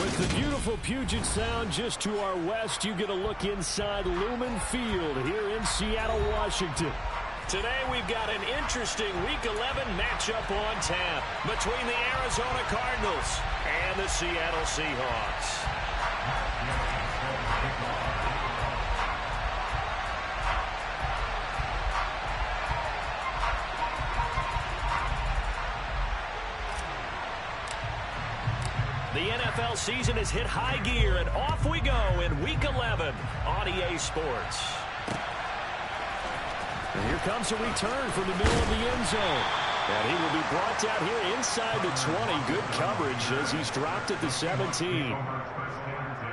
With the beautiful Puget Sound just to our west, you get a look inside Lumen Field here in Seattle, Washington. Today we've got an interesting Week 11 matchup on tap between the Arizona Cardinals and the Seattle Seahawks. The NFL season has hit high gear, and off we go in Week 11 on EA Sports. And here comes a return from the middle of the end zone. And he will be brought down here inside the 20. Good coverage as he's dropped at the 17.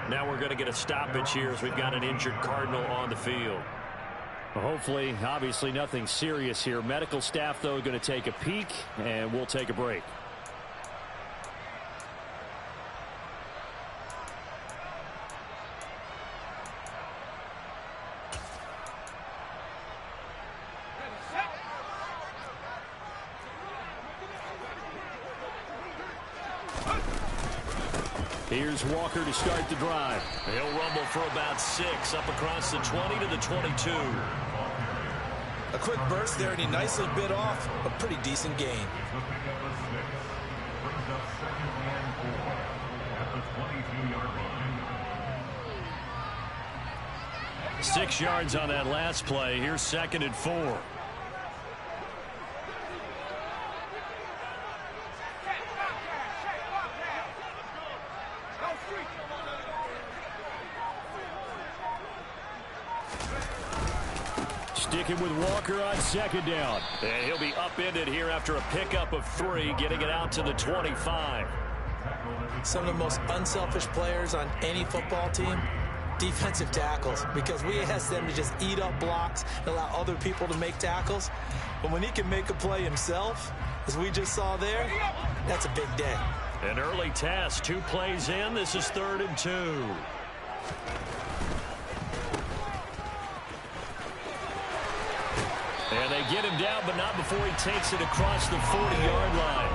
Now we're going to get a stoppage here as we've got an injured Cardinal on the field. Well, hopefully, obviously nothing serious here. Medical staff, though, going to take a peek, and we'll take a break. Here's Walker to start the drive. He'll rumble for about 6 up across the 20 to the 22. A quick burst there, and he nicely bit off a pretty decent gain. 6 yards on that last play. Here's 2nd and 4. Sticking with Walker on 2nd down. And he'll be upended here after a pickup of 3, getting it out to the 25. Some of the most unselfish players on any football team, defensive tackles, because we ask them to just eat up blocks and allow other people to make tackles. But when he can make a play himself, as we just saw there, that's a big day. An early test, 2 plays in. This is 3rd and 2. And they get him down, but not before he takes it across the 40-yard line.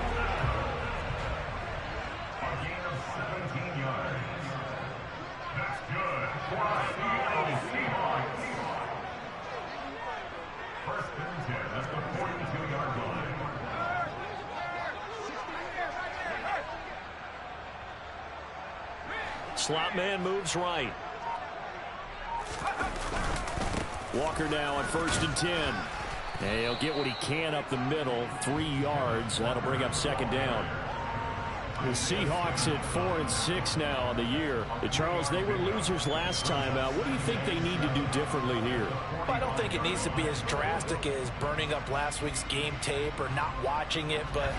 A gain of 17 yards. That's good. Seahawks. First and 10 at the 42-yard line. Slot man moves right. Walker now on 1st and 10. And he'll get what he can up the middle, 3 yards. That'll bring up 2nd down. The Seahawks at 4-6 now on the year. Charles, they were losers last time out. What do you think they need to do differently here? Well, I don't think it needs to be as drastic as burning up last week's game tape or not watching it, but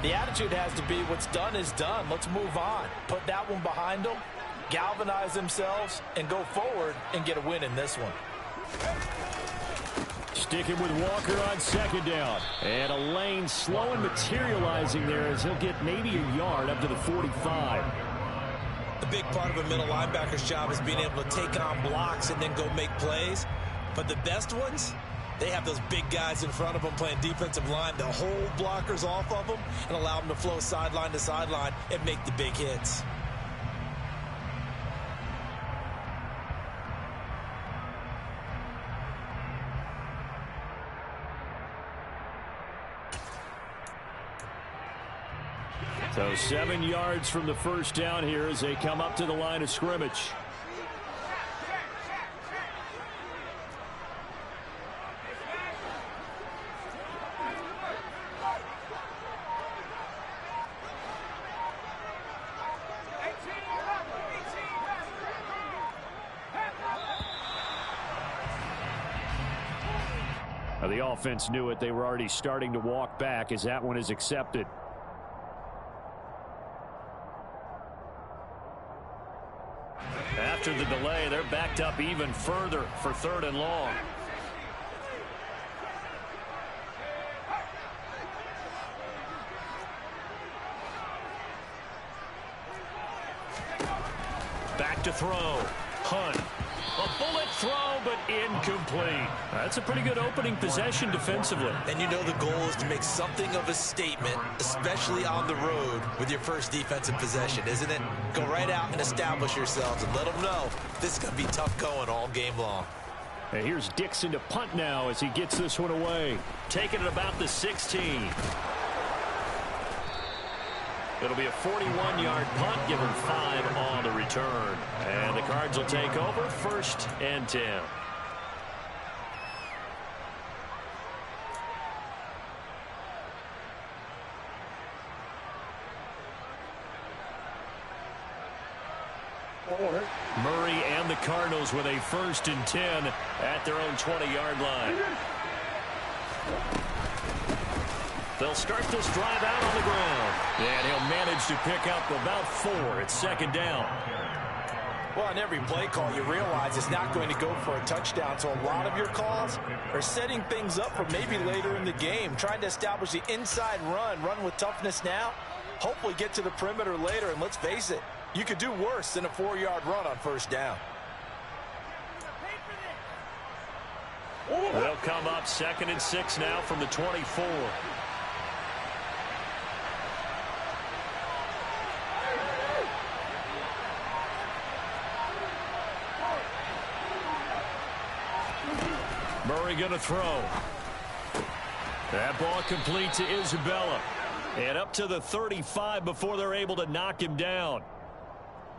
the attitude has to be what's done is done. Let's move on. Put that one behind them, galvanize themselves, and go forward and get a win in this one. Sticking with Walker on 2nd down. And a lane slow and materializing there as he'll get maybe a yard up to the 45. The big part of a middle linebacker's job is being able to take on blocks and then go make plays. But the best ones, they have those big guys in front of them playing defensive line that hold blockers off of them and allow them to flow sideline to sideline and make the big hits. So 7 yards from the first down here as they come up to the line of scrimmage. Now the offense knew it. They were already starting to walk back as that one is accepted. After the delay, they're backed up even further for 3rd and long. Back to throw. punt. A bullet throw, but incomplete. That's a pretty good opening possession defensively. And you know the goal is to make something of a statement, especially on the road with your first defensive possession, isn't it? Go right out and establish yourselves and let them know this is going to be tough going all game long. And here's Dixon to punt now as he gets this one away. Taking it about the 16. It'll be a 41-yard punt, give him 5 on the return. And the Cards will take over, 1st and 10. Murray and the Cardinals with a 1st and 10 at their own 20-yard line. They'll start this drive out on the ground. And he'll manage to pick up about 4. It's 2nd down. Well, on every play call, you realize it's not going to go for a touchdown. So a lot of your calls are setting things up for maybe later in the game, trying to establish the inside run with toughness now, hopefully get to the perimeter later. And let's face it, you could do worse than a 4-yard run on 1st down. They'll come up 2nd and 6 now from the 24. Murray going to throw. That ball complete to Isabella. And up to the 35 before they're able to knock him down.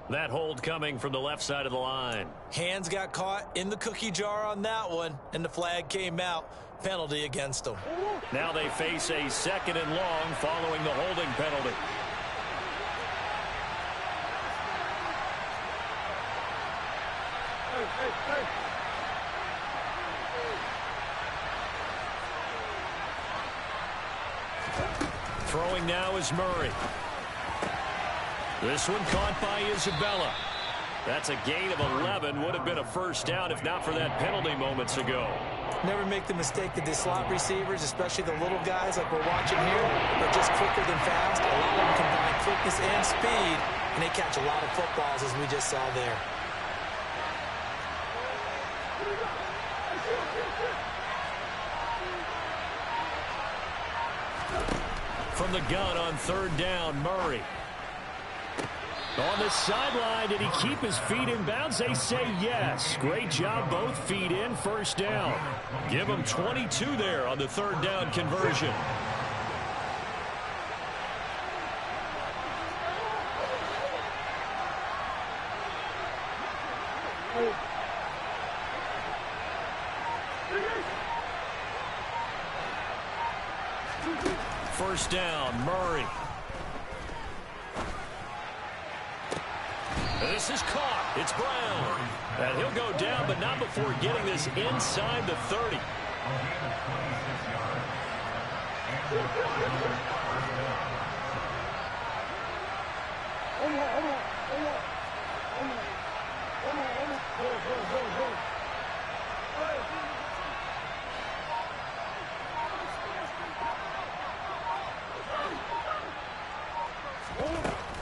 That hold coming from the left side of the line. Hands got caught in the cookie jar on that one, and the flag came out. Penalty against them. Now they face a 2nd and long following the holding penalty. Throwing now is Murray. This one caught by Isabella. That's a gain of 11. Would have been a 1st down if not for that penalty moments ago. Never make the mistake that the slot receivers, especially the little guys like we're watching here, are just quicker than fast. A lot of them combine quickness and speed, and they catch a lot of footballs, as we just saw there. From the gun on 3rd down, Murray. On the sideline, did he keep his feet in bounds? They say yes. Great job, both feet in, 1st down. Give him 22 there on the 3rd down conversion. First down, Murray. This is caught. It's Brown. And he'll go down, but not before getting this inside the 30.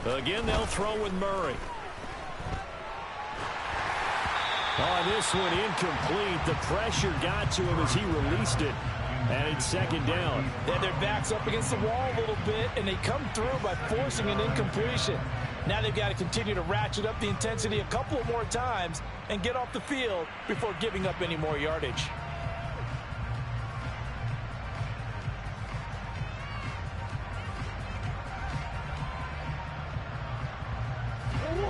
Again, they'll throw with Murray. On this one, incomplete. The pressure got to him as he released it. And it's 2nd down. They had their backs up against the wall a little bit, and they come through by forcing an incompletion. Now they've got to continue to ratchet up the intensity a couple of more times and get off the field before giving up any more yardage.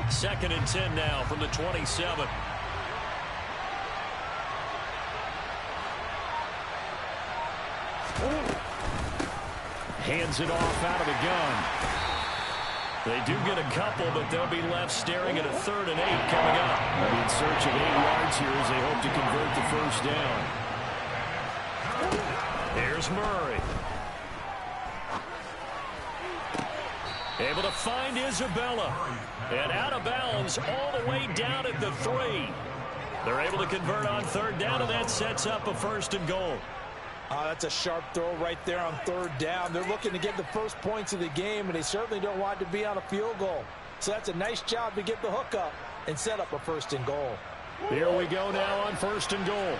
Second and 10 now from the 27. Hands it off out of the gun. They do get a couple, but they'll be left staring at a 3rd and 8 coming up. They'll be in search of 8 yards here as they hope to convert the 1st down. Here's Murray. Able to find Isabella. And out of bounds all the way down at the 3. They're able to convert on 3rd down, and that sets up a 1st and goal. That's a sharp throw right there on 3rd down. They're looking to get the first points of the game, and they certainly don't want to be on a field goal. So that's a nice job to get the hook up and set up a 1st and goal. Here we go now on 1st and goal.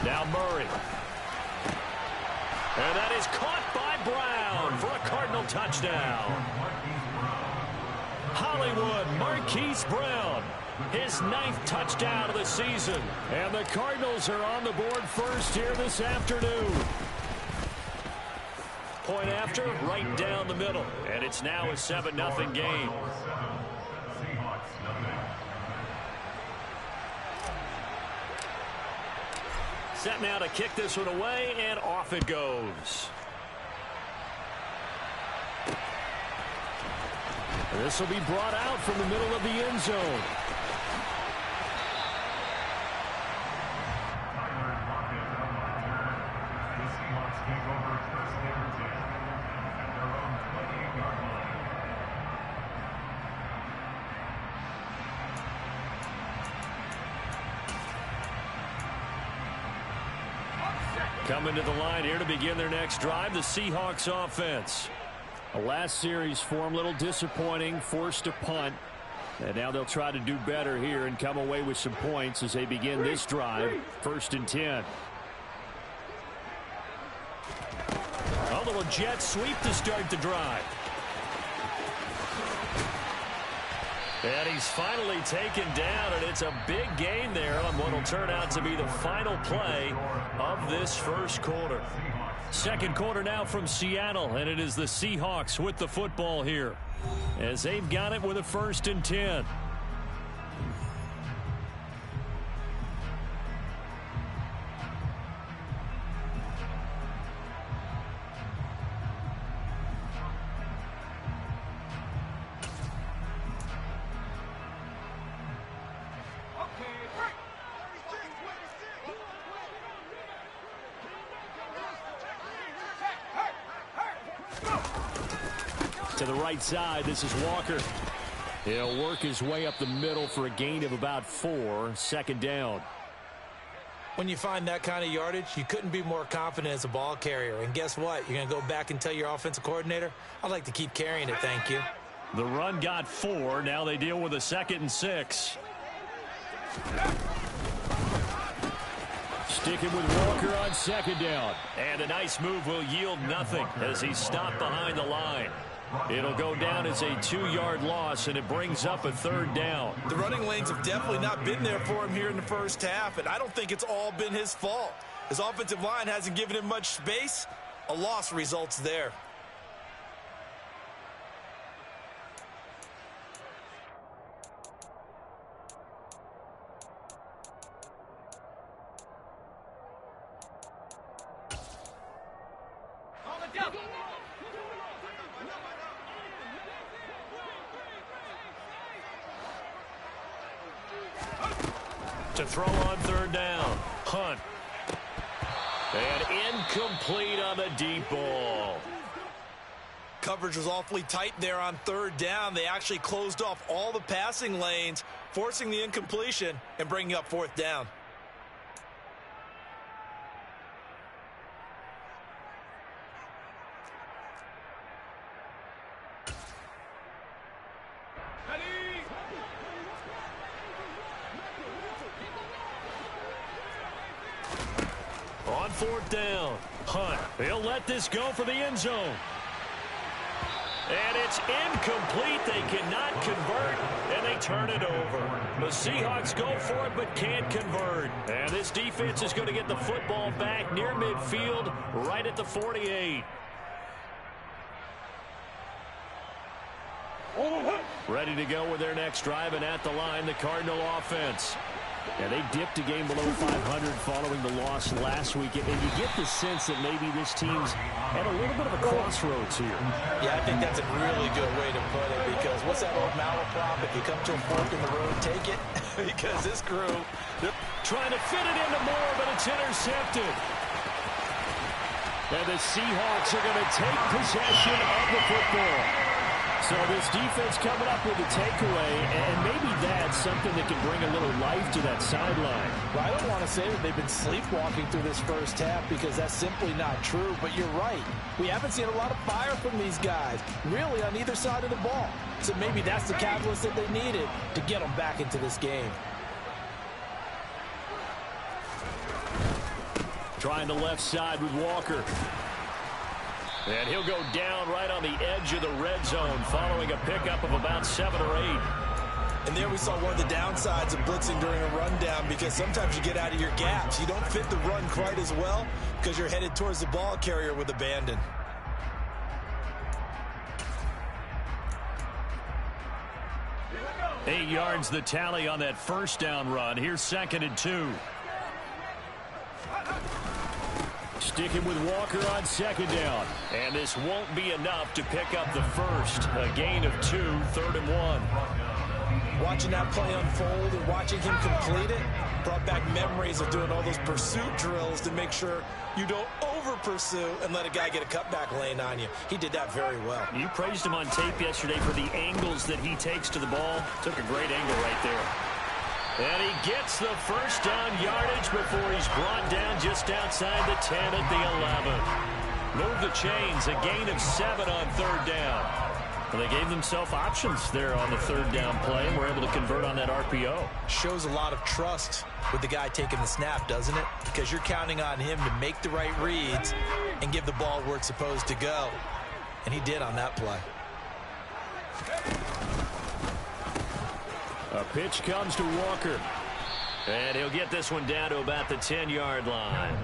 Now Murray. And that is caught by Brown for a Cardinal touchdown. Hollywood Marquise Brown, his 9th touchdown of the season. And the Cardinals are on the board first here this afternoon. Point after, right down the middle. And it's now a 7-0 game. Set now to kick this one away, and off it goes. This will be brought out from the middle of the end zone. The Seahawks take over 1st and 10 at their own 28-yard line. Coming to the line here to begin their next drive, the Seahawks offense. The last series for them, a little disappointing, forced a punt. And now they'll try to do better here and come away with some points as they begin this drive, 1st and 10. A little jet sweep to start the drive. And he's finally taken down, and it's a big gain there on what will turn out to be the final play of this first quarter. Second quarter now from Seattle, and it is the Seahawks with the football here as they've got it with a 1st and 10. To the right side, this is Walker. He'll work his way up the middle for a gain of about 4, 2nd down. When you find that kind of yardage, you couldn't be more confident as a ball carrier. And guess what? You're going to go back and tell your offensive coordinator, I'd like to keep carrying it, thank you. The run got 4. Now they deal with a 2nd and 6. Sticking with Walker on 2nd down. And a nice move will yield nothing as he's stopped behind the line. It'll go down as a 2-yard loss, and it brings up a 3rd down. The running lanes have definitely not been there for him here in the first half, and I don't think it's all been his fault. His offensive line hasn't given him much space. A loss results there. To throw on 3rd down. Hunt. And incomplete on the deep ball. Coverage was awfully tight there on 3rd down. They actually closed off all the passing lanes, forcing the incompletion and bringing up 4th down. On 4th down, Hunt. He'll let this go for the end zone. And it's incomplete. They cannot convert, and they turn it over. The Seahawks go for it but can't convert. And this defense is going to get the football back near midfield, right at the 48. Ready to go with their next drive, and at the line, the Cardinal offense. And they dipped a game below 500 following the loss last week. And you get the sense that maybe this team's at a little bit of a crossroads here. Yeah, I think that's a really good way to put it, because what's that old malaprop? If you come to a fork in the road, take it. Because this crew, they're trying to fit it into Moore, but it's intercepted. And the Seahawks are going to take possession of the football. So this defense coming up with a takeaway, and maybe that's something that can bring a little life to that sideline. Well, I don't want to say that they've been sleepwalking through this first half because that's simply not true, but you're right. We haven't seen a lot of fire from these guys, really on either side of the ball. So maybe that's the catalyst that they needed to get them back into this game. Trying the left side with Walker. And he'll go down right on the edge of the red zone following a pickup of about 7 or 8. And there we saw one of the downsides of blitzing during a rundown, because sometimes you get out of your gaps. You don't fit the run quite as well because you're headed towards the ball carrier with abandon. Eight yards the tally on that first down run. Here's 2nd and 2. Sticking with Walker on 2nd down. And this won't be enough to pick up the first. A gain of 2, 3rd and 1. Watching that play unfold and watching him complete it brought back memories of doing all those pursuit drills to make sure you don't over-pursue and let a guy get a cutback lane on you. He did that very well. You praised him on tape yesterday for the angles that he takes to the ball. Took a great angle right there. And he gets the first down yardage before he's brought down just outside the 10 at the 11. Move the chains, a gain of 7 on 3rd down. Well, they gave themselves options there on the 3rd down play and were able to convert on that RPO. Shows a lot of trust with the guy taking the snap, doesn't it? Because you're counting on him to make the right reads and give the ball where it's supposed to go. And he did on that play. A pitch comes to Walker. And he'll get this one down to about the 10-yard line.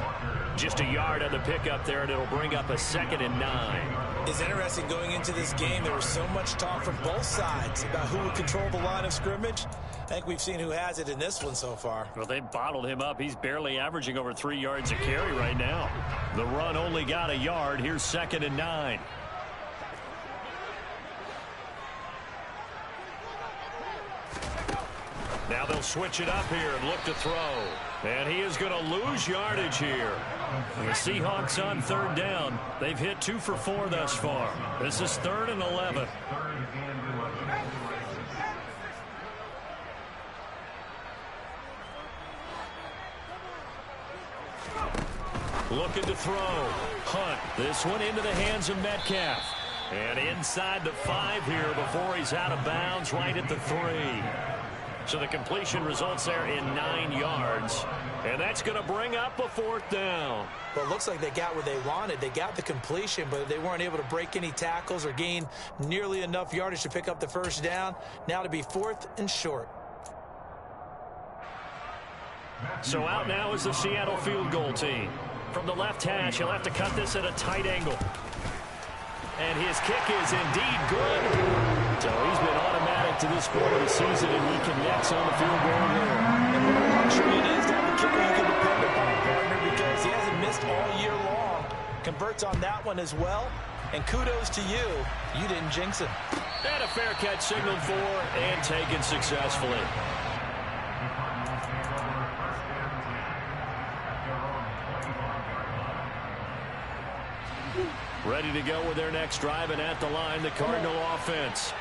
Just a yard on the pickup there, and it'll bring up a 2nd and 9. It's interesting going into this game. There was so much talk from both sides about who would control the line of scrimmage. I think we've seen who has it in this one so far. Well, they bottled him up. He's barely averaging over 3 yards a carry right now. The run only got a yard. Here's 2nd and 9. Now they'll switch it up here and look to throw. And he is going to lose yardage here. And the Seahawks on 3rd down. They've hit 2 for 4 thus far. This is 3rd and 11. Looking to throw. Hunt. This one into the hands of Metcalf. And inside the 5 here before he's out of bounds right at the 3. So the completion results there in 9 yards. And that's going to bring up a 4th down. Well, it looks like they got what they wanted. They got the completion, but they weren't able to break any tackles or gain nearly enough yardage to pick up the first down. Now to be 4th and short. So out now is the Seattle field goal team. From the left hash, he'll have to cut this at a tight angle. And his kick is indeed good. So he's been automatic to this point of the season, and he connects on the field goal there. And what a luxury it is to have a kicker you can depend upon, partner, because he hasn't missed all year long. Converts on that one as well. And kudos to you. You didn't jinx him. And a fair catch signaled for and taken successfully. Ready to go with their next drive, and at the line, the Cardinal offense.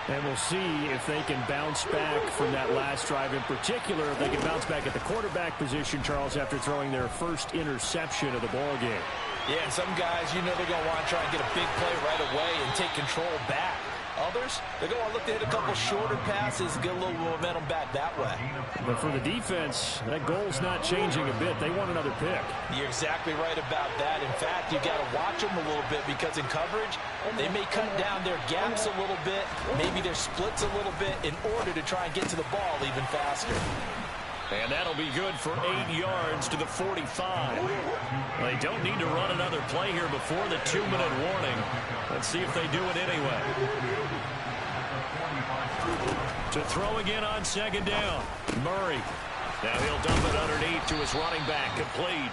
And we'll see if they can bounce back from that last drive in particular, if they can bounce back at the quarterback position, Charles, after throwing their first interception of the ball game. Yeah, and some guys, you know they're going to want to try and get a big play right away and take control back. Others, they're going to look to hit a couple shorter passes and get a little momentum back that way. But for the defense, that goal's not changing a bit. They want another pick. You're exactly right about that. In fact, you've got to watch them a little bit because in coverage, they may cut down their gaps a little bit, maybe their splits a little bit in order to try and get to the ball even faster. And that'll be good for 8 yards to the 45. They don't need to run another play here before the 2-minute warning. Let's see if they do it anyway. To throw again on 2nd down. Murray. Now he'll dump it underneath to his running back, complete.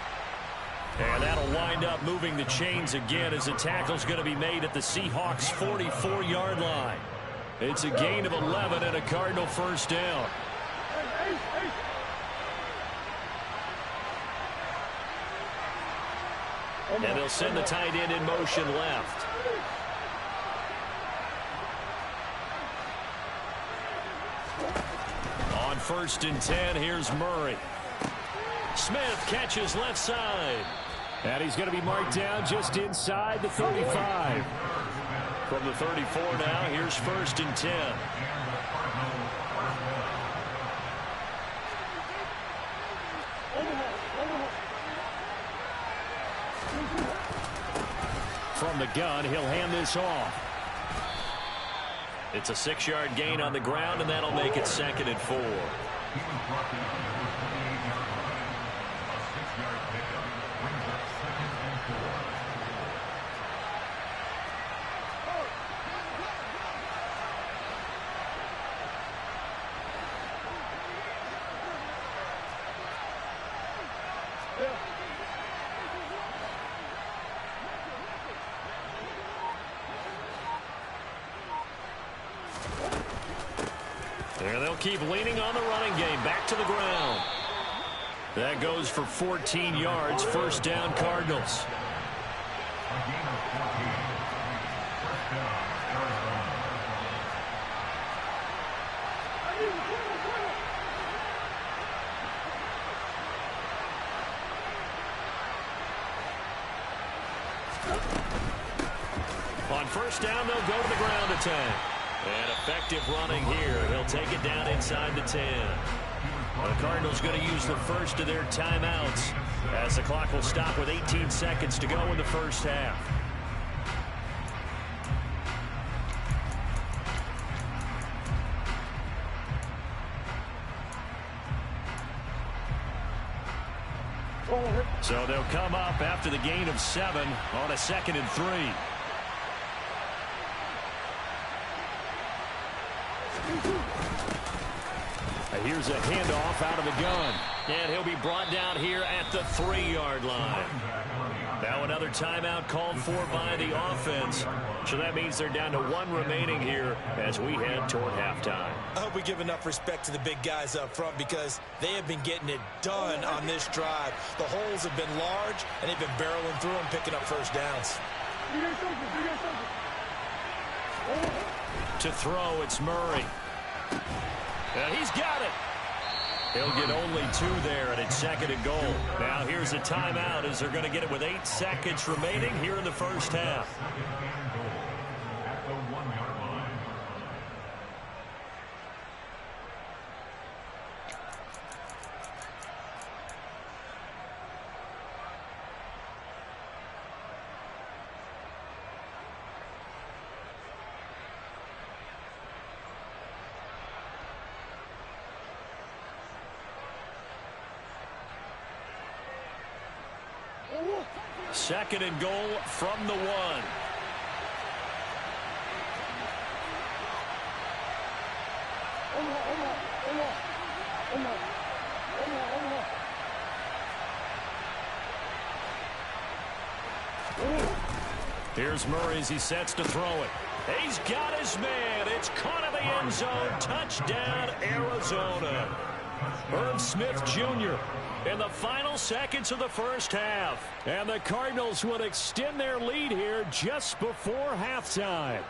And that'll wind up moving the chains again as the tackle's going to be made at the Seahawks' 44-yard line. It's a gain of 11 and a Cardinal first down. And they'll send the tight end in motion left. first and 10. Here's Murray. Smith catches left side. And he's going to be marked down just inside the 35. From the 34 now, here's first and 10. From the gun, he'll hand this off. It's a 6-yard gain on the ground, and that'll make it 2nd and 4. There they'll keep leaning on the running game. Back to the ground. That goes for 14 yards. First down, Cardinals. On first down, they'll go to the ground attack. And effective running here. He'll take it down inside the 10. The Cardinals going to use the first of their timeouts as the clock will stop with 18 seconds to go in the first half. So they'll come up after the gain of 7 on a 2nd and 3. Here's a handoff out of the gun. And he'll be brought down here at the 3-yard line. Now another timeout called for by the offense. So that means they're down to 1 remaining here as we head toward halftime. I hope we give enough respect to the big guys up front because they have been getting it done on this drive. The holes have been large, and they've been barreling through and picking up first downs. To throw, it's Murray. And he's got it. He'll get only 2 there, and it's 2nd and goal. Now here's a timeout as they're going to get it with 8 seconds remaining here in the first half. At the 1-yard line. Second and goal from the 1. Here's Murray as he sets to throw it. He's got his man. It's caught in the end zone. Touchdown, Arizona. Herb Smith Jr. in the final seconds of the first half. And the Cardinals would extend their lead here just before halftime.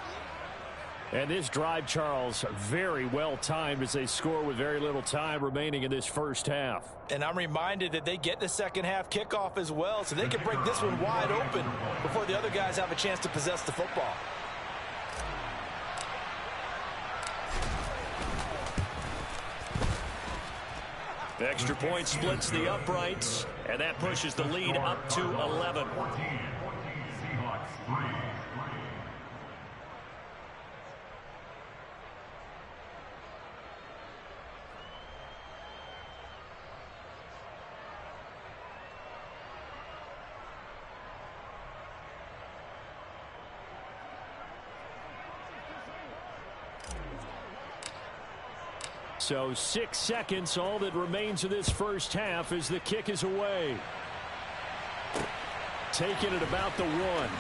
And this drive, Charles, very well timed as they score with very little time remaining in this first half. And I'm reminded that they get the second half kickoff as well, so they can break this one wide open before the other guys have a chance to possess the football. The extra point splits the uprights, and that pushes the lead up to 11. 14, Seahawks 3. So 6 seconds, all that remains of this first half as the kick is away. Taken at about the 1.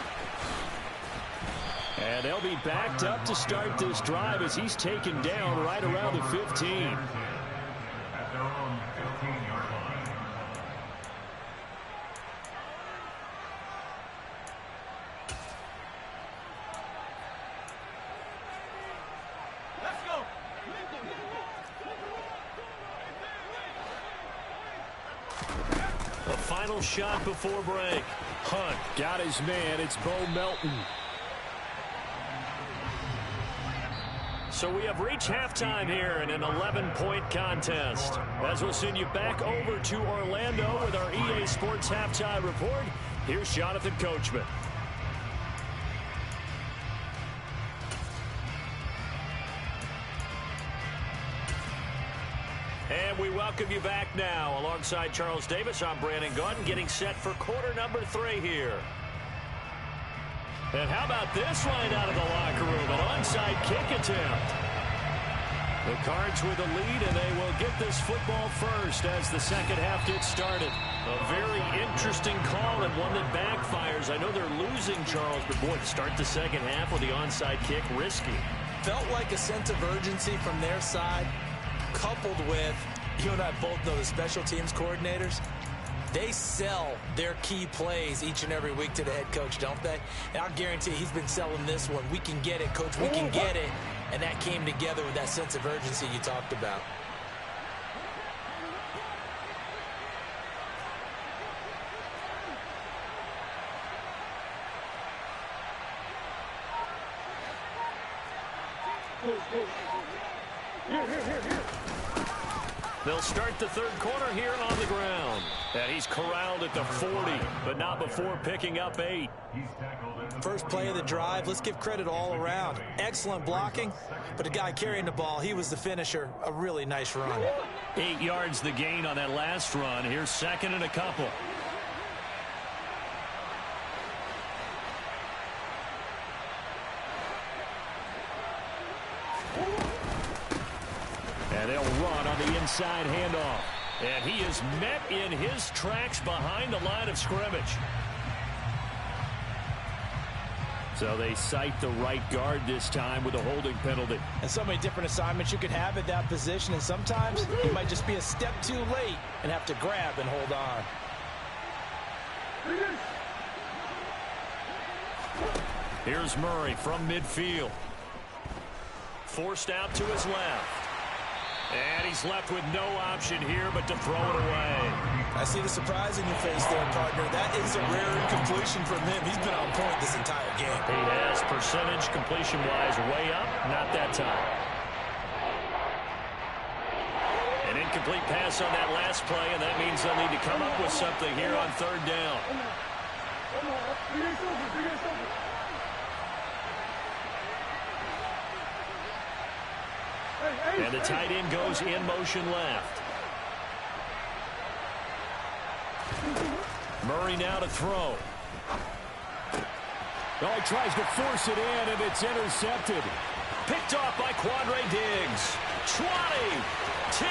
And they'll be backed up to start this drive as he's taken down right around the 15. At their own 15-yard line. final shot before break. Hunt got his man. It's Bo Melton. So we have reached halftime here in an 11-point contest. As we'll send you back over to Orlando with our EA Sports Halftime Report, here's Jonathan Coachman. And we welcome you back now. Alongside Charles Davis, I'm Brandon Gaudin, getting set for quarter number 3 here. And how about this line out of the locker room? An onside kick attempt. The Cards with a lead, and they will get this football first as the second half gets started. A very interesting call and one that backfires. I know they're losing, Charles, but boy, to start the second half with the onside kick, risky. Felt like a sense of urgency from their side, coupled with, you and I both know the special teams coordinators, they sell their key plays each and every week to the head coach, don't they? And I'll guarantee he's been selling this one. We can get it, coach. We can get it. And that came together with that sense of urgency you talked about. They'll start the third quarter here on the ground. And he's corralled at the 40, but not before picking up 8. First play of the drive, let's give credit all around. Excellent blocking, but the guy carrying the ball, he was the finisher. A really nice run. 8 yards the gain on that last run. Here's second and a couple. And they'll run on the inside handoff. And he is met in his tracks behind the line of scrimmage. So they cite the right guard this time with a holding penalty. And so many different assignments you could have at that position, and sometimes you might just be a step too late and have to grab and hold on. Here's Murray from midfield. Forced out to his left. And he's left with no option here but to throw it away. I see the surprise in your face there, partner. That is a rare incompletion from him. He's been on point this entire game. He has percentage completion-wise way up. Not that time. An incomplete pass on that last play, and that means they'll need to come up with something here on third down. And the tight end goes in motion left. Murray now to throw. Oh, he tries to force it in, and it's intercepted. Picked off by Quandre Diggs. 20, 10,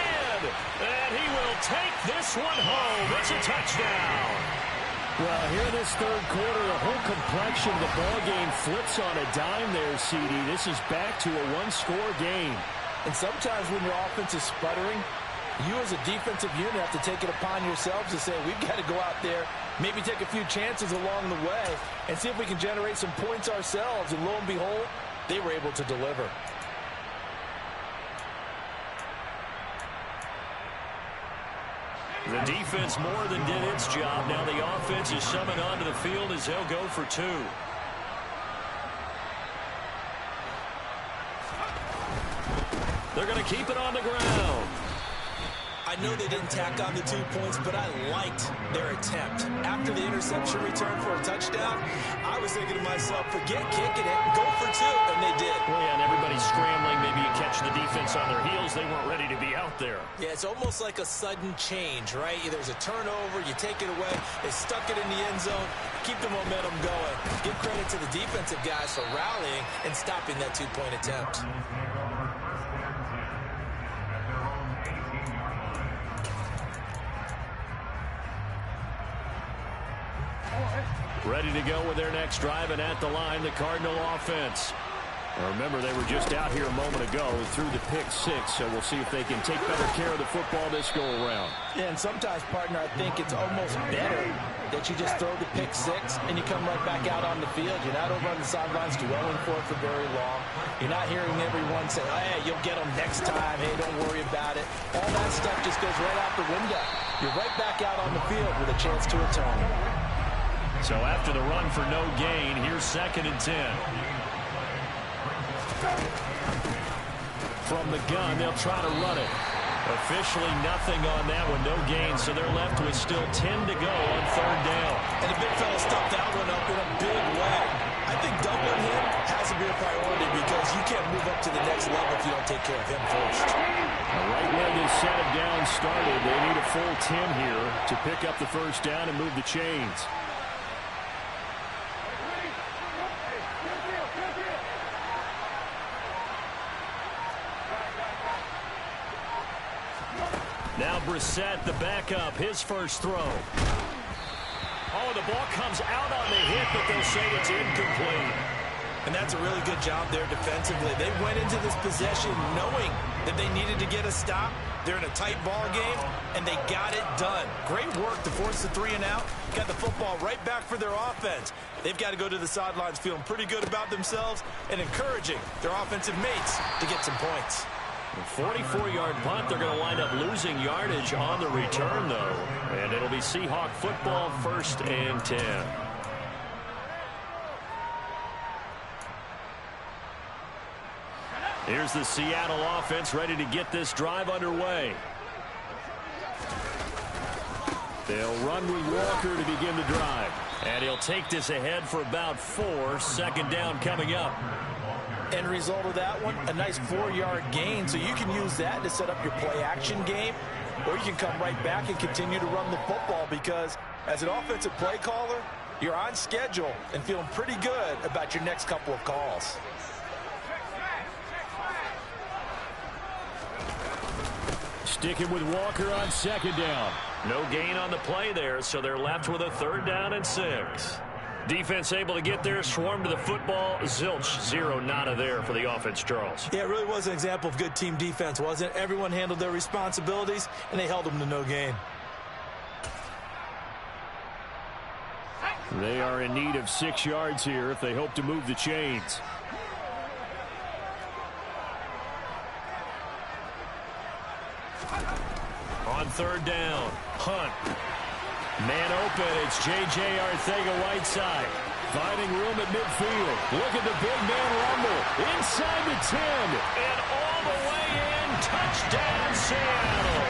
and he will take this one home. It's a touchdown. Well, here in this third quarter, the whole complexion of the ball game flips on a dime there, CD. This is back to a one-score game. And sometimes when your offense is sputtering, you as a defensive unit have to take it upon yourselves to say, we've got to go out there, maybe take a few chances along the way, and see if we can generate some points ourselves. And lo and behold, they were able to deliver. The defense more than did its job. Now the offense is summoned onto the field as they'll go for 2. They're going to keep it on the ground. I know they didn't tack on the 2 points, but I liked their attempt. After the interception return for a touchdown, I was thinking to myself, forget kicking it, go for 2, and they did. Well, yeah, and everybody's scrambling. Maybe you catch the defense on their heels. They weren't ready to be out there. Yeah, it's almost like a sudden change, right? There's a turnover, you take it away, they stuck it in the end zone, keep the momentum going. Give credit to the defensive guys for rallying and stopping that 2-point attempt. Ready to go with their next drive, and at the line, the Cardinal offense. Now remember, they were just out here a moment ago through the pick-6, so we'll see if they can take better care of the football this go-around. Yeah, and sometimes, partner, I think it's almost better that you just throw the pick-6 and you come right back out on the field. You're not over on the sidelines dwelling for it for very long. You're not hearing everyone say, hey, you'll get them next time. Hey, don't worry about it. All that stuff just goes right out the window. you're right back out on the field with a chance to atone. So after the run for no gain, here's 2nd and 10. From the gun, they'll try to run it. Officially nothing on that one, no gain, so they're left with still 10 to go on 3rd down. And the big fella stuffed that one up in a big way. I think doubling him has to be a priority because you can't move up to the next level if you don't take care of him first. Right where this set of downs started, they need a full 10 here to pick up the 1st down and move the chains. Now Brissett, the backup, his first throw. Oh, the ball comes out on the hit, but they'll say it's incomplete. And that's a really good job there defensively. They went into this possession knowing that they needed to get a stop. They're in a tight ball game, and they got it done. Great work to force the 3 and out. Got the football right back for their offense. They've got to go to the sidelines feeling pretty good about themselves and encouraging their offensive mates to get some points. 44-yard punt. They're going to wind up losing yardage on the return, though. And it'll be Seahawk football, 1st and 10. Here's the Seattle offense ready to get this drive underway. They'll run with Walker to begin the drive. And he'll take this ahead for about 4. 2nd down coming up. End result of that one, a nice 4-yard gain, so you can use that to set up your play-action game, or you can come right back and continue to run the football because as an offensive play caller, you're on schedule and feeling pretty good about your next couple of calls. Sticking with Walker on 2nd down. No gain on the play there, so they're left with a 3rd down and 6. Defense able to get there, swarm to the football. Zilch, 0 nada there for the offense, Charles. Yeah, it really was an example of good team defense, wasn't it? Everyone handled their responsibilities, and they held them to no gain. They are in need of 6 yards here if they hope to move the chains. On 3rd down, Hunt. Man open, it's J.J. Arcega-Whiteside. Finding room at midfield. Look at the big man rumble. Inside the 10. And all the way in. Touchdown, Seattle.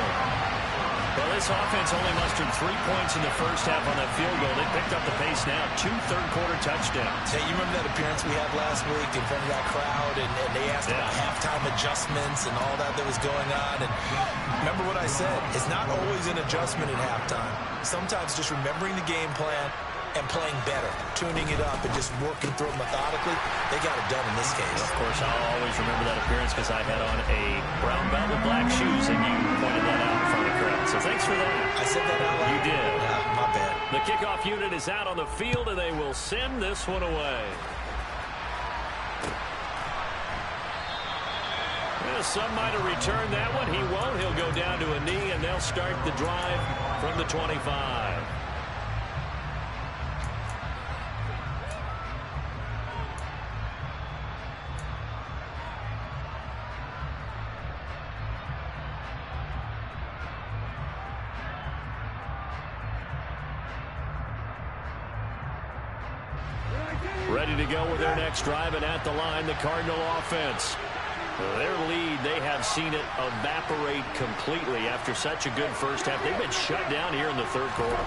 Well, this offense only mustered 3 points in the 1st half on that field goal. They picked up the pace now. 2 third-quarter touchdowns. Hey, you remember that appearance we had last week in front of that crowd, and they asked about halftime adjustments and all that was going on. And remember what I said, it's not always an adjustment at halftime. Sometimes just remembering the game plan and playing better, tuning it up and just working through it methodically. They got it done in this case. Of course, I'll always remember that appearance because I had on a brown belt with black shoes, and you pointed that out in front of the crowd. So thanks for that. I said that out loud? You did. Yeah, my bad. The kickoff unit is out on the field, and they will send this one away. Well, some might have returned that one. He won't. He'll go down to a knee, and they'll start the drive from the 25. Ready to go with their next drive, and at the line, the Cardinal offense. Their lead, they have seen it evaporate completely after such a good 1st half. They've been shut down here in the 3rd quarter.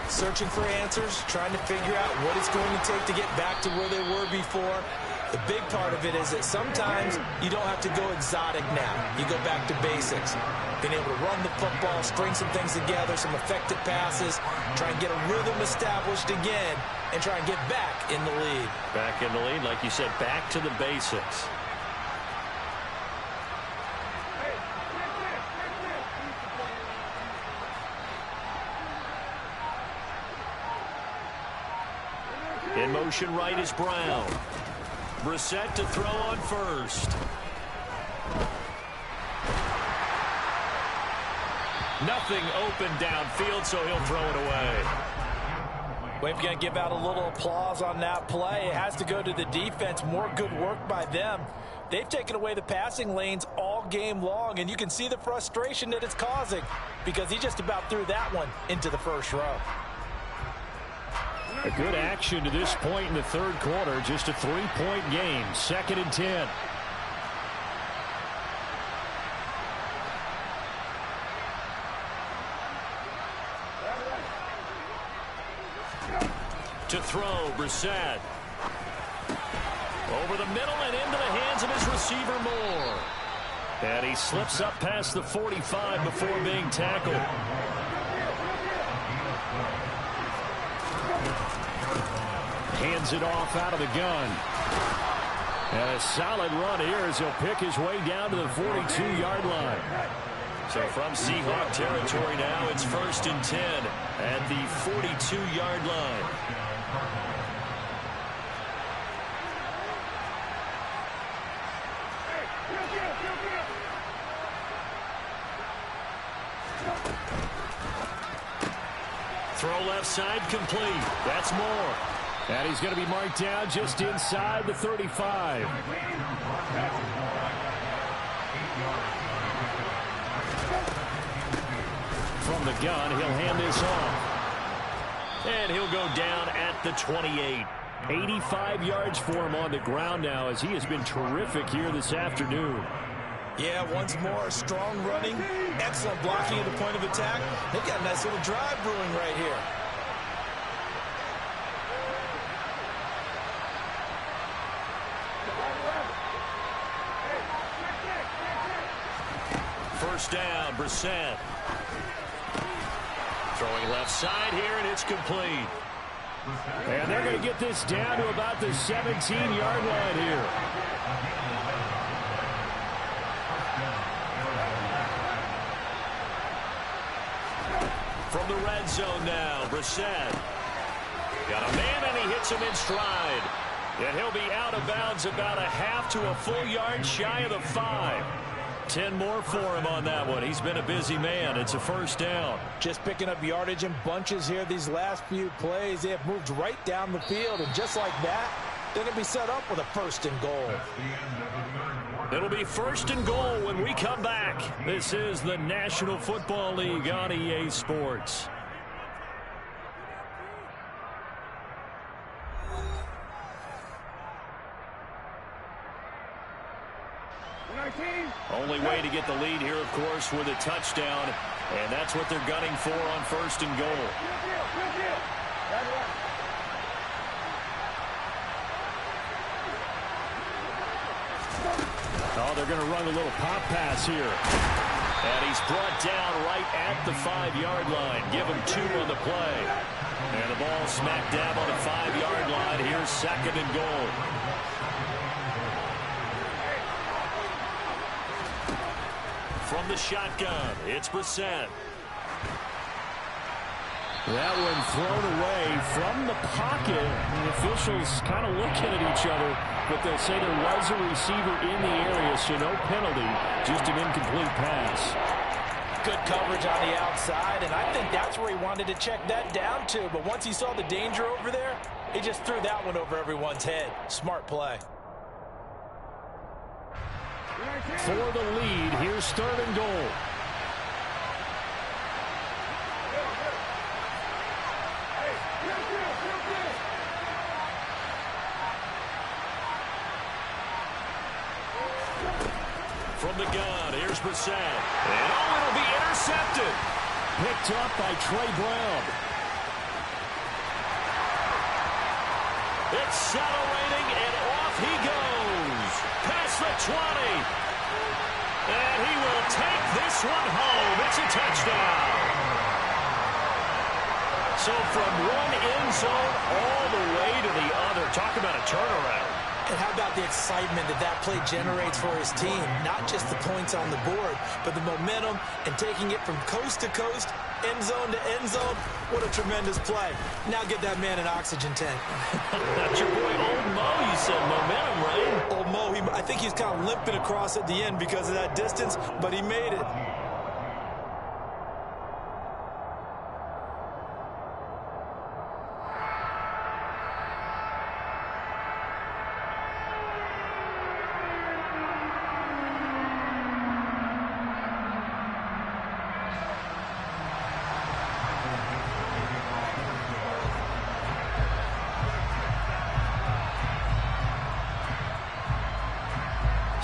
Searching for answers, trying to figure out what it's going to take to get back to where they were before. The big part of it is that sometimes you don't have to go exotic now. You go back to basics. Being able to run the football, string some things together, some effective passes, try and get a rhythm established again, and try and get back in the lead. Back in the lead, like you said, back to the basics. In motion right is Brown. Brissett to throw on 1st. Nothing open downfield, so he'll throw it away. We're going to give out a little applause on that play. It has to go to the defense. More good work by them. They've taken away the passing lanes all game long, and you can see the frustration that it's causing because he just about threw that one into the first row. A good action to this point in the third quarter. Just a 3-point game. 2nd and 10. To throw, Brissett. Over the middle and into the hands of his receiver, Moore. And he slips up past the 45 before being tackled. Hands it off out of the gun. And a solid run here as he'll pick his way down to the 42-yard line. So from Seahawk territory now, it's 1st and 10 at the 42-yard line. Throw left side complete. That's Moore. And he's going to be marked down just inside the 35. From the gun, he'll hand this off. And he'll go down at the 28. 85 yards for him on the ground now as he has been terrific here this afternoon. Yeah, once more, strong running, excellent blocking at the point of attack. They've got a nice little drive brewing right here. First down, Brissett. Throwing left side here, and it's complete. And they're going to get this down to about the 17-yard line here. From the red zone now, Brissett. Got a man, and he hits him in stride. And he'll be out of bounds about a half to a full yard shy of the 5. 10 more for him on that one. He's been a busy man. It's a first down. Just picking up yardage in bunches here these last few plays. They have moved right down the field, and just like that, they're going to be set up with a 1st and goal. It'll be 1st and goal when we come back. This is the National Football League on EA Sports. Only way to get the lead here, of course, with a touchdown, and that's what they're gunning for on 1st and goal. Oh, they're going to run a little pop pass here. And he's brought down right at the 5-yard line. Give him 2 on the play. And the ball smack dab on the 5-yard line. Here's 2nd and goal. From the shotgun, it's Brissett. That one thrown away from the pocket. The officials kind of looking at each other, but they'll say there was a receiver in the area, so no penalty, just an incomplete pass. Good coverage on the outside, and I think that's where he wanted to check that down to. But once he saw the danger over there, he just threw that one over everyone's head. Smart play. For the lead, here's 3rd and goal. From the gun, here's Brissett. And oh, it'll be intercepted. Picked up by Trey Brown. Accelerating, and off he goes. Past the 20. And he will take this one home. It's a touchdown. So from one end zone all the way to the other. Talk about a turnaround. And how about the excitement that that play generates for his team? Not just the points on the board, but the momentum and taking it from coast to coast, end zone to end zone. What a tremendous play. Now get that man an oxygen tank. That's your boy Old Mo. You said momentum, right? Old Mo, I think he's kind of limping across at the end because of that distance, but he made it.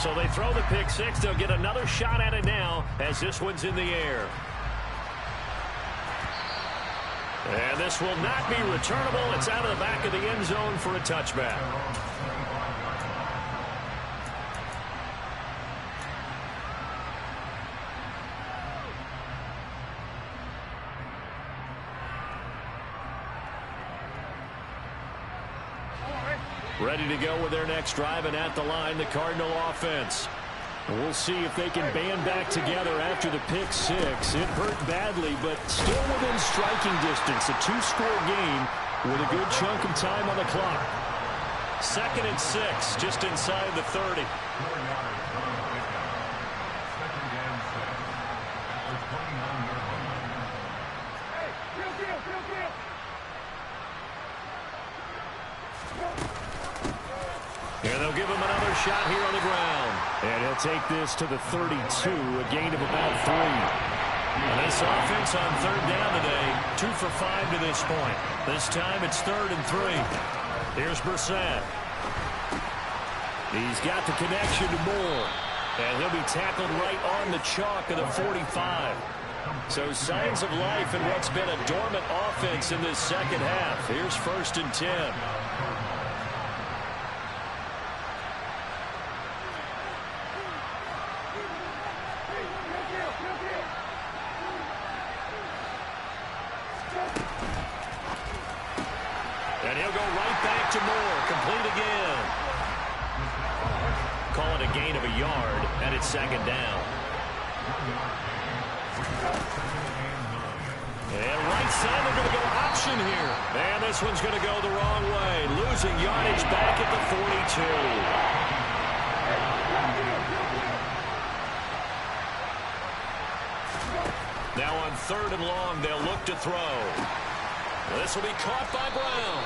So they throw the pick six. They'll get another shot at it now as this one's in the air. And this will not be returnable. It's out of the back of the end zone for a touchback. Ready to go with their next drive, and at the line, the Cardinal offense. We'll see if they can band back together after the pick six. It hurt badly, but still within striking distance. A two-score game with a good chunk of time on the clock. 2nd and 6, just inside the 30. And they'll give him another shot here on the ground. And he'll take this to the 32, a gain of about 3. And this offense on 3rd down today, 2 for 5 to this point. This time it's 3rd and 3. Here's Brissett. He's got the connection to Moore. And he'll be tackled right on the chalk of the 45. So signs of life in what's been a dormant offense in this second half. Here's 1st and 10. And he'll go right back to Moore. Complete again. Call it a gain of a yard, and it's 2nd down. And right side, they're going to go option here. And this one's going to go the wrong way. Losing yardage back at the 42. Now on 3rd and long, they'll look to throw. This will be caught by Brown.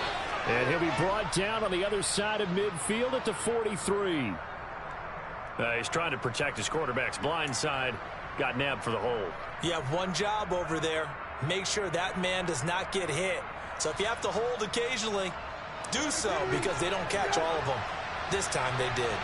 And he'll be brought down on the other side of midfield at the 43. He's trying to protect his quarterback's blind side. Got nabbed for the hold. You have one job over there. Make sure that man does not get hit. So if you have to hold occasionally, do so, because they don't catch all of them. This time they did.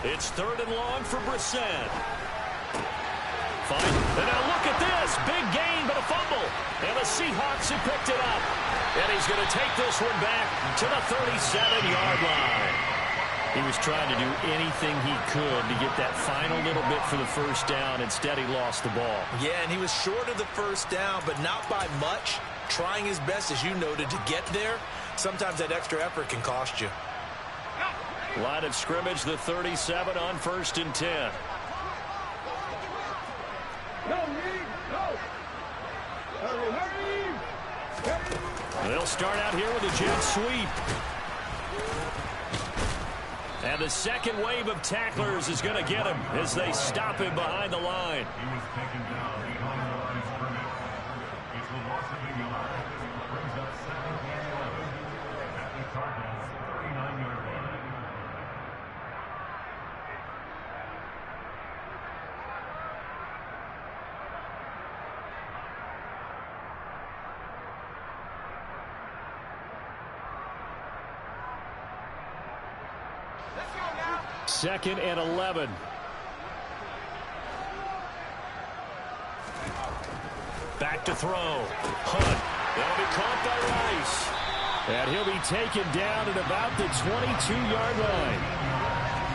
It's 3rd and long for Brissett. Fine. And now look at this. Big gain, but a fumble. And the Seahawks have picked it up. And he's going to take this one back to the 37-yard line. He was trying to do anything he could to get that final little bit for the 1st down. Instead, he lost the ball. Yeah, and he was short of the 1st down, but not by much. Trying his best, as you noted, to get there. Sometimes that extra effort can cost you. Line of scrimmage, the 37 on 1st and 10. They'll start out here with a jet sweep. And the second wave of tacklers is going to get him as they stop him behind the line. He was taken down behind the line of scrimmage. It's the loss of a yard. Brings up 2nd and 11 at the Cardinals' 39-yard line. Second and 11. Back to throw. Hunt. That'll be caught by Rice. And he'll be taken down at about the 22-yard line.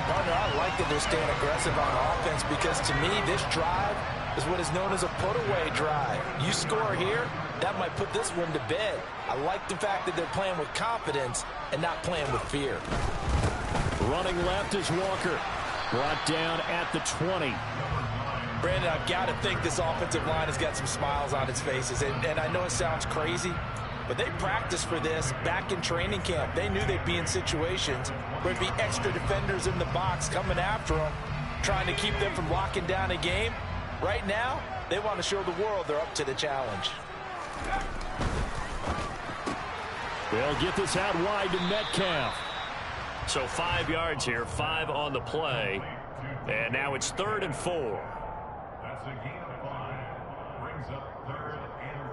Partner, I like that they're staying aggressive on offense, because to me, this drive is what is known as a put-away drive. You score here, that might put this one to bed. I like the fact that they're playing with confidence and not playing with fear. Running left is Walker. Brought down at the 20. Brandon, I've got to think this offensive line has got some smiles on its faces. And I know it sounds crazy, but they practiced for this back in training camp. They knew they'd be in situations where there'd be extra defenders in the box coming after them, trying to keep them from locking down a game. Right now, they want to show the world they're up to the challenge. They'll get this out wide to Metcalf. So 5 yards here, 5 on the play. And now it's 3rd and 4. That's a gain of 5. Brings up 3rd and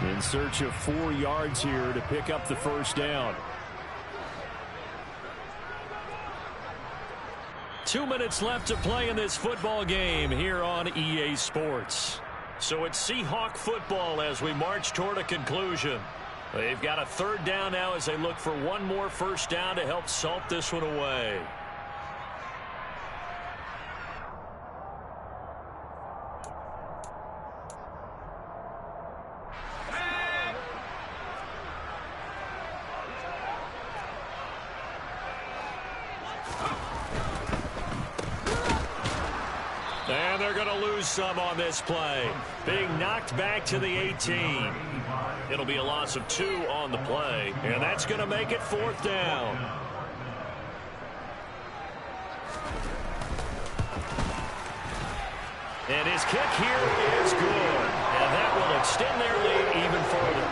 4. In search of 4 yards here to pick up the first down. 2 minutes left to play in this football game here on EA Sports. So it's Seahawk football as we march toward a conclusion. They've got a 3rd down now as they look for one more first down to help salt this one away. And they're going to lose some on this play. Being knocked back to the 18. It'll be a loss of 2 on the play. And that's going to make it 4th down. And his kick here is good. And that will extend their lead even further.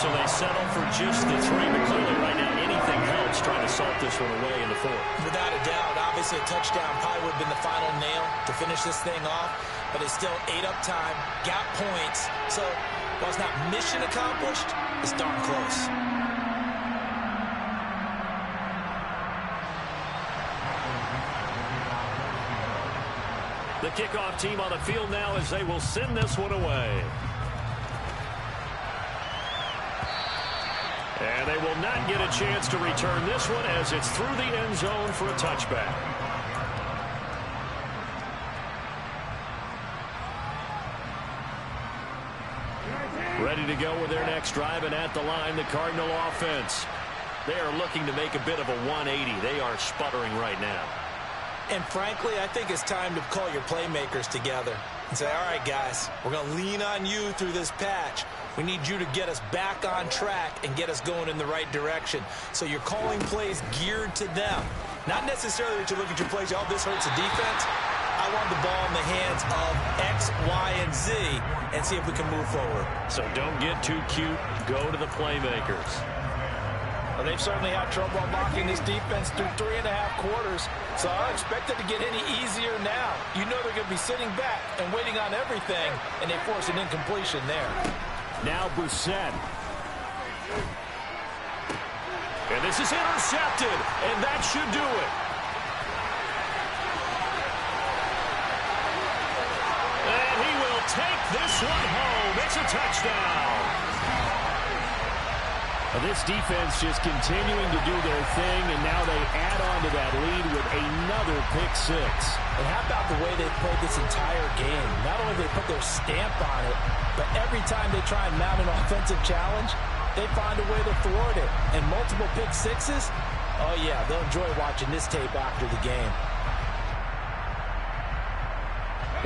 So they settle for just the 3. But clearly right now anything helps trying to salt this one away in the 4th. Without a doubt, obviously a touchdown probably would have been the final nail to finish this thing off, but it's still ate up time, got points, so while it's not mission accomplished, it's darn close. The kickoff team on the field now as they will send this one away. And they will not get a chance to return this one as it's through the end zone for a touchback. Ready to go with their next drive, and at the line, the Cardinal offense. They are looking to make a bit of a 180. They are sputtering right now. And frankly, I think it's time to call your playmakers together and say, all right, guys, we're going to lean on you through this patch. We need you to get us back on track and get us going in the right direction. So you're calling plays geared to them. Not necessarily that you look at your plays, oh, this hurts the defense. I want the ball in the hands of X, Y, and Z and see if we can move forward. So don't get too cute. Go to the playmakers. Well, they've certainly had trouble unlocking this defense through 3.5 quarters, so I don't expect it to get any easier now. You know they're going to be sitting back and waiting on everything, and they force an incompletion there. Now Brissett. And this is intercepted, and that should do it. And he will take this one home. It's a touchdown. This defense just continuing to do their thing, and now they add on to that lead with another pick 6. And how about the way they played this entire game? Not only did they put their stamp on it, but every time they try and mount an offensive challenge, they find a way to thwart it. And multiple pick 6s, oh yeah, they'll enjoy watching this tape after the game.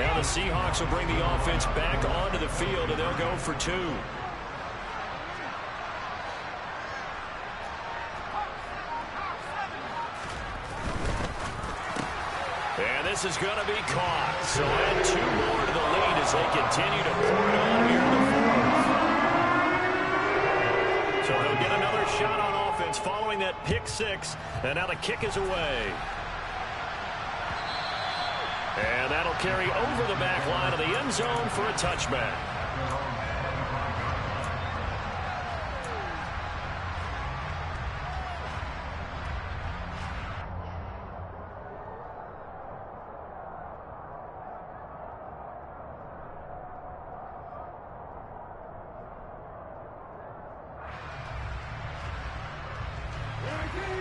Now the Seahawks will bring the offense back onto the field, and they'll go for 2. And this is going to be caught. So add 2 more to the lead as they continue to pour it on here in the 4th. So he'll get another shot on offense following that pick 6. And now the kick is away. And that'll carry over the back line of the end zone for a touchback.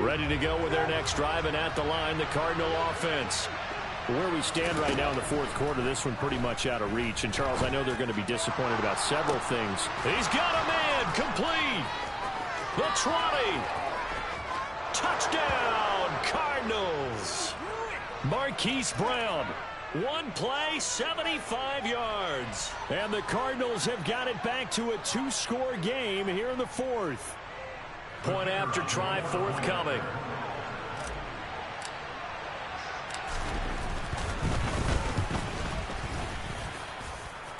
Ready to go with their next drive, and at the line, the Cardinal offense. Where we stand right now in the 4th quarter, this one pretty much out of reach. And, Charles, I know they're going to be disappointed about several things. He's got a man complete. The 20. Touchdown, Cardinals. Marquise Brown. One play, 75 yards. And the Cardinals have got it back to a 2-score game here in the 4th. Point after try forthcoming.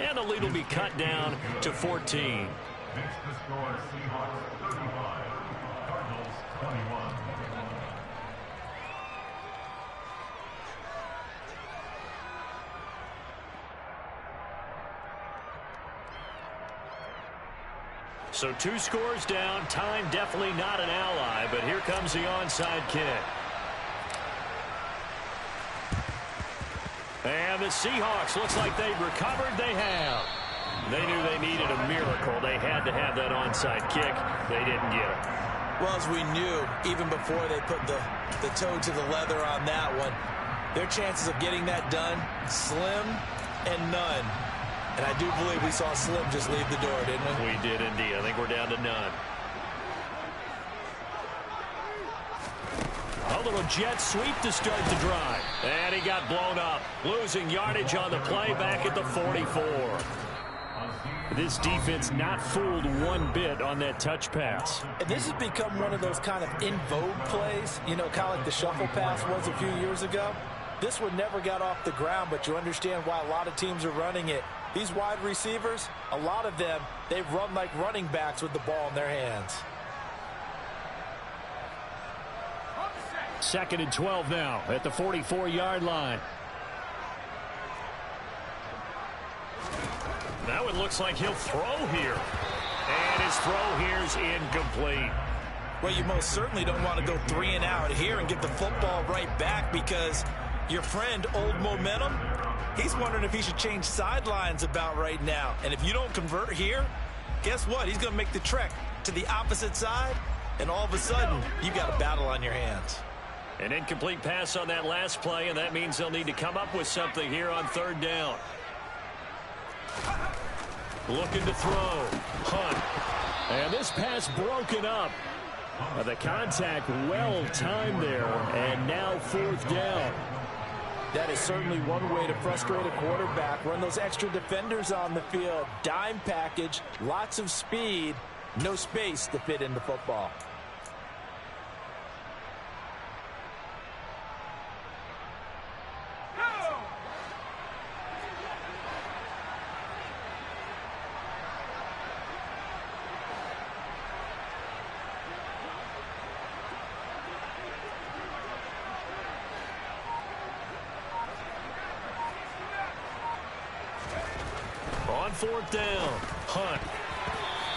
And the lead will be cut down to 14. Next to score, Seahawks 35, Cardinals 21. So 2 scores down. Time definitely not an ally, but here comes the onside kick. And the Seahawks, looks like they've recovered. They have. They knew they needed a miracle. They had to have that onside kick. They didn't get it. Well, as we knew, even before they put the toe to the leather on that one, their chances of getting that done, slim and none. And I do believe we saw Slim just leave the door, didn't we? We did indeed. I think we're down to none. A little jet sweep to start the drive. And he got blown up. Losing yardage on the play back at the 44. This defense not fooled one bit on that touch pass. And this has become one of those kind of in vogue plays, you know, kind of like the shuffle pass was a few years ago. This one never got off the ground, but you understand why a lot of teams are running it. These wide receivers, a lot of them, they run like running backs with the ball in their hands. 2nd and 12 now at the 44-yard line. Now it looks like he'll throw here. And his throw here's incomplete. Well, you most certainly don't want to go 3 and out here and get the football right back, because your friend, Old Momentum, he's wondering if he should change sidelines about right now. And if you don't convert here, guess what? He's going to make the trek to the opposite side, and all of a sudden, you've got a battle on your hands. An incomplete pass on that last play, and that means they'll need to come up with something here on 3rd down. Looking to throw. Hunt. And this pass broken up. The contact well timed there, and now 4th down. That is certainly one way to frustrate a quarterback. Run those extra defenders on the field. Dime package, lots of speed, no space to fit into football. On 4th down, Hunt.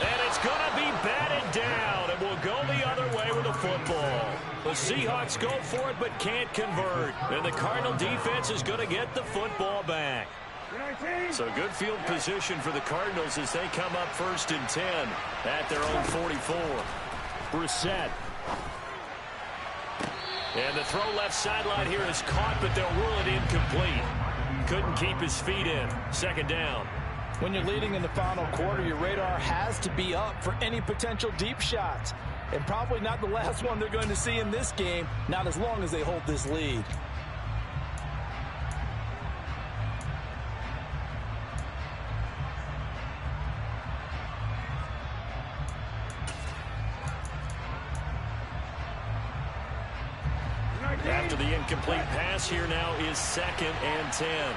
And it's going to be batted down, and will go the other way with the football. The Seahawks go for it but can't convert. And the Cardinal defense is going to get the football back. So good field position for the Cardinals as they come up 1st and 10 at their own 44. Brissett. And the throw left sideline here is caught, but they'll rule it incomplete. Couldn't keep his feet in. 2nd down. When you're leading in the final quarter, your radar has to be up for any potential deep shots. And probably not the last one they're going to see in this game, not as long as they hold this lead. After the incomplete pass, here now is 2nd and 10.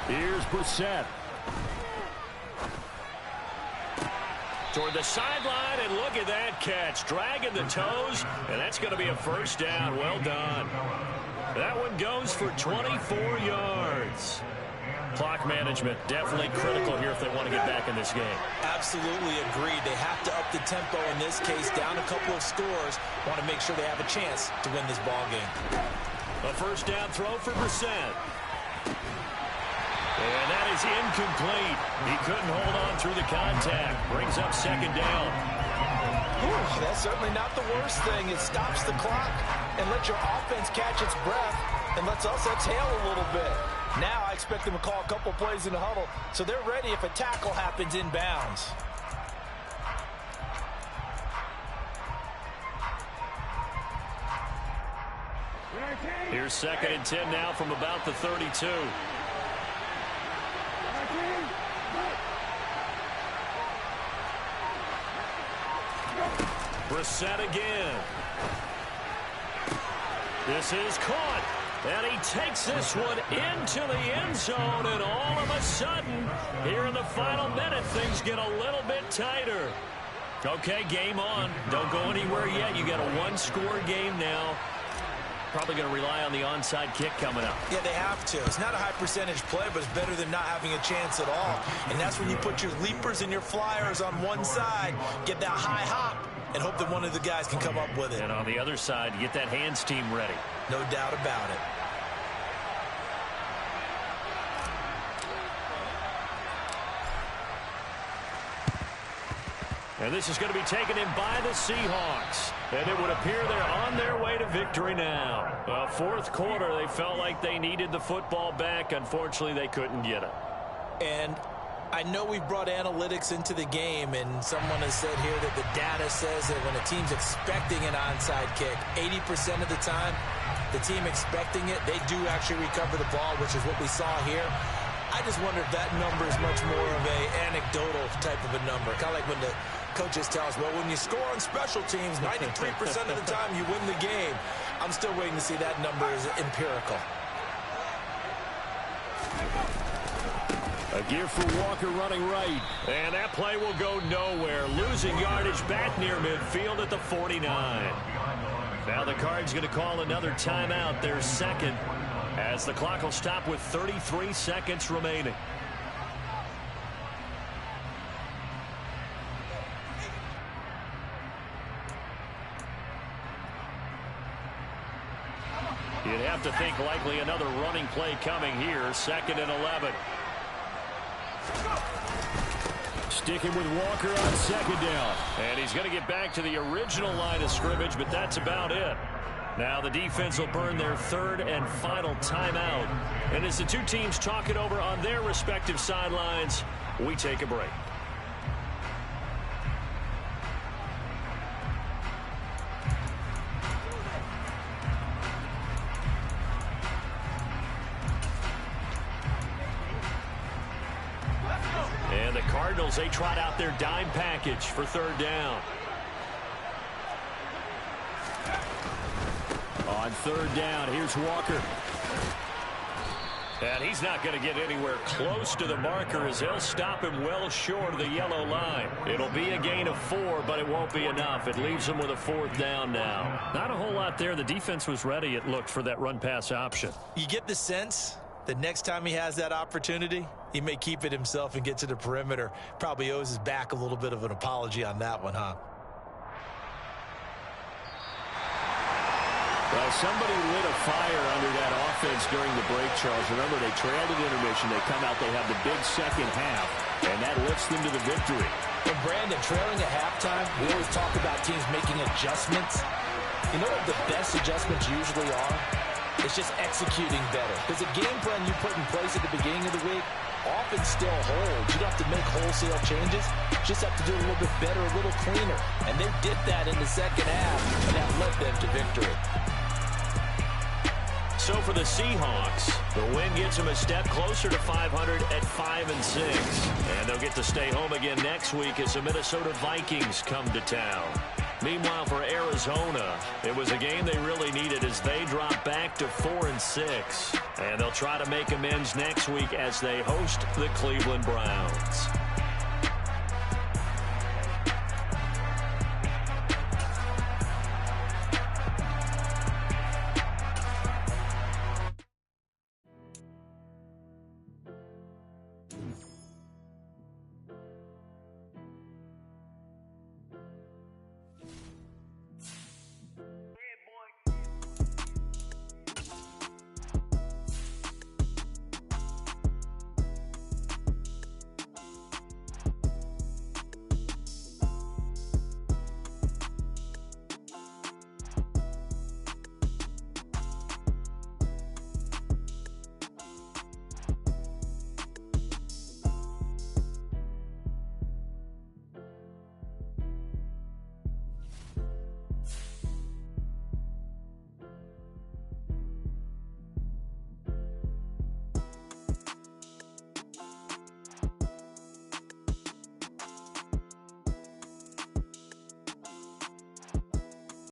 Here's Brissett. Toward the sideline, and look at that catch. Dragging the toes, and that's going to be a 1st down. Well done. That one goes for 24 yards. Clock management definitely critical here if they want to get back in this game. Absolutely agreed. They have to up the tempo in this case, down a couple of scores. Want to make sure they have a chance to win this ball game. A 1st down throw for Brissett. And that is incomplete. He couldn't hold on through the contact. Brings up 2nd down. Whew, that's certainly not the worst thing. It stops the clock and lets your offense catch its breath and lets us exhale a little bit. Now I expect them to call a couple plays in the huddle so they're ready if a tackle happens inbounds. Here's 2nd and 10 now from about the 32. Brissett again. This is caught. And he takes this one into the end zone, and all of a sudden, here in the final minute, things get a little bit tighter. Okay, game on. Don't go anywhere yet. You got a one-score game now. Probably going to rely on the onside kick coming up. Yeah, they have to. It's not a high-percentage play, but it's better than not having a chance at all. And that's when you put your leapers and your flyers on one side, get that high hop, and hope that one of the guys can come up with it. And on the other side, get that hands team ready. No doubt about it. And this is going to be taken in by the Seahawks. And it would appear they're on their way to victory now. Fourth quarter, they felt like they needed the football back. Unfortunately, they couldn't get it. And I know we've brought analytics into the game, and someone has said here that the data says that when a team's expecting an onside kick, 80% of the time, the team expecting it, they do actually recover the ball, which is what we saw here. I just wonder if that number is much more of a anecdotal type of a number. Kind of like when the coaches tell us, well, when you score on special teams, 93% of the time you win the game. I'm still waiting to see that number is empirical. A give for Walker running right. And that play will go nowhere. Losing yardage back near midfield at the 49. Now the Cards going to call another timeout, their second, as the clock will stop with 33 seconds remaining. You'd have to think likely another running play coming here. 2nd and 11. Sticking with Walker on 2nd down. And he's going to get back to the original line of scrimmage, but that's about it. Now the defense will burn their 3rd and final timeout. And as the two teams talk it over on their respective sidelines, we take a break. And the Cardinals, they trot out their dime package for 3rd down. On 3rd down, here's Walker. And he's not going to get anywhere close to the marker as they'll stop him well short of the yellow line. It'll be a gain of 4, but it won't be enough. It leaves him with a 4th down now. Not a whole lot there. The defense was ready, it looked, for that run-pass option. You get the sense that next time he has that opportunity, he may keep it himself and get to the perimeter. Probably owes his back a little bit of an apology on that one, huh? Well, somebody lit a fire under that offense during the break, Charles. Remember, they trailed at intermission. They come out, they have the big second half, and that lifts them to the victory. And Brandon, trailing at halftime, we always talk about teams making adjustments. You know what the best adjustments usually are? It's just executing better. Because the game plan you put in place at the beginning of the week often still holds. You don't have to make wholesale changes. You just have to do it a little bit better, a little cleaner. And they did that in the second half, and that led them to victory. So for the Seahawks, the win gets them a step closer to 500 at 5-6. And they'll get to stay home again next week as the Minnesota Vikings come to town. Meanwhile, for Arizona, it was a game they really needed as they drop back to 4-6. And they'll try to make amends next week as they host the Cleveland Browns.